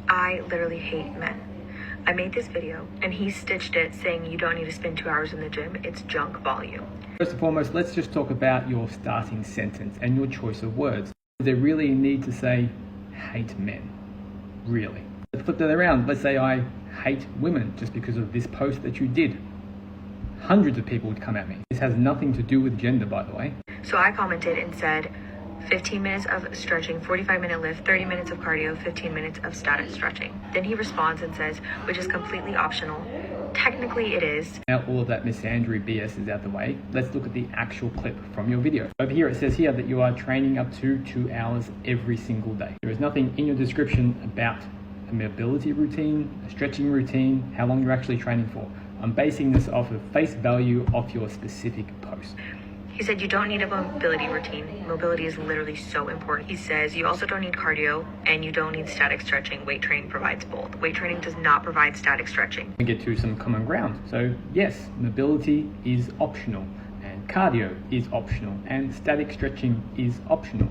I literally hate men. I made this video and he stitched it saying you don't need to spend 2 hours in the gym. It's junk volume. First and foremost, let's just talk about your starting sentence and your choice of words. Is there really a need to say hate men? Really? Let's flip that around. Let's say I hate women just because of this post that you did. Hundreds of people would come at me. This has nothing to do with gender, by the way. So I commented and said 15 minutes of stretching, 45-minute lift, 30 minutes of cardio, 15 minutes of static stretching. Then he responds and says, which is completely optional. Technically it is. Now all of that misandry BS is out the way. Let's look at the actual clip from your video. Over here it says here that you are training up to 2 hours every single day. There is nothing in your description about a mobility routine, a stretching routine, how long you're actually training for. I'm basing this off of face value of your specific post. He said you don't need a mobility routine. Mobility is literally so important. He says you also don't need cardio and you don't need static stretching. Weight training provides both. Weight training does not provide static stretching. We get to some common ground. So yes, mobility is optional and cardio is optional and static stretching is optional.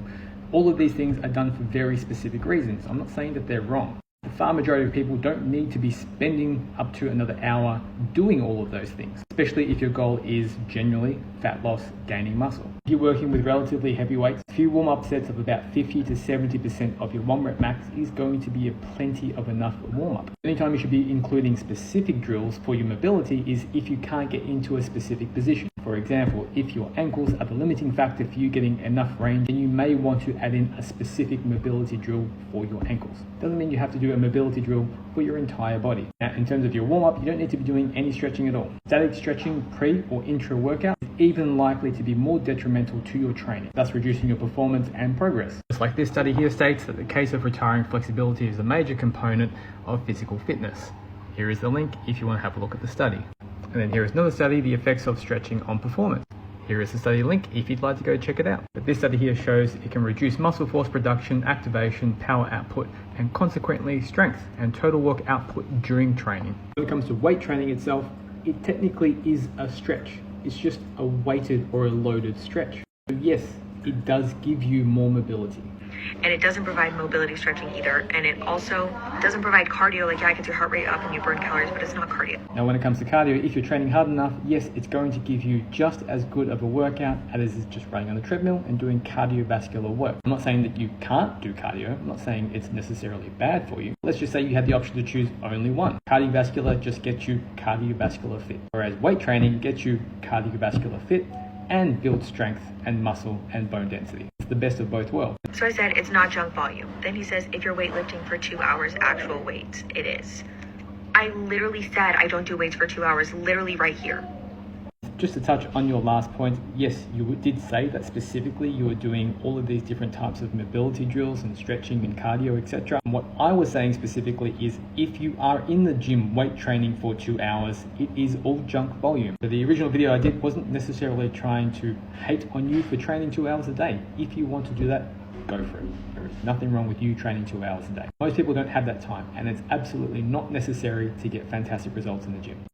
All of these things are done for very specific reasons. I'm not saying that they're wrong. The far majority of people don't need to be spending up to another hour doing all of those things, especially if your goal is generally fat loss, gaining muscle. If you're working with relatively heavy weights, a few warm-up sets of about 50 to 70% of your 1 rep max is going to be a plenty of enough warm-up. Anytime you should be including specific drills for your mobility is if you can't get into a specific position. For example, if your ankles are the limiting factor for you getting enough range, then you may want to add in a specific mobility drill for your ankles. Doesn't mean you have to do a mobility drill for your entire body. Now, in terms of your warm-up, you don't need to be doing any stretching at all. Static stretching pre or intra-workout is even likely to be more detrimental to your training, thus reducing your performance and progress. Just like this study here states that the case of retiring flexibility is a major component of physical fitness. Here is the link if you want to have a look at the study. And then here is another study, the effects of stretching on performance. Here is the study link if you'd like to go check it out. But this study here shows it can reduce muscle force production, activation, power output, and consequently strength and total work output during training. When it comes to weight training itself, it technically is a stretch. It's just a weighted or a loaded stretch. So yes, it does give you more mobility. And it doesn't provide mobility stretching either. And it also doesn't provide cardio. Like, yeah, it gets your heart rate up and you burn calories, but it's not cardio. Now, when it comes to cardio, if you're training hard enough, yes, it's going to give you just as good of a workout as is just running on the treadmill and doing cardiovascular work. I'm not saying that you can't do cardio. I'm not saying it's necessarily bad for you. Let's just say you had the option to choose only one. Cardiovascular just gets you cardiovascular fit, whereas weight training gets you cardiovascular fit and build strength and muscle and bone density. It's the best of both worlds. So I said it's not junk volume. Then he says if you're weightlifting for 2 hours actual weights, it is. I literally said I don't do weights for 2 hours, literally right here. Just to touch on your last point, yes, you did say that specifically you were doing all of these different types of mobility drills and stretching and cardio, etc. And what I was saying specifically is if you are in the gym weight training for 2 hours, it is all junk volume. So the original video I did wasn't necessarily trying to hate on you for training 2 hours a day. If you want to do that, go for it. There is nothing wrong with you training 2 hours a day. Most people don't have that time, and it's absolutely not necessary to get fantastic results in the gym.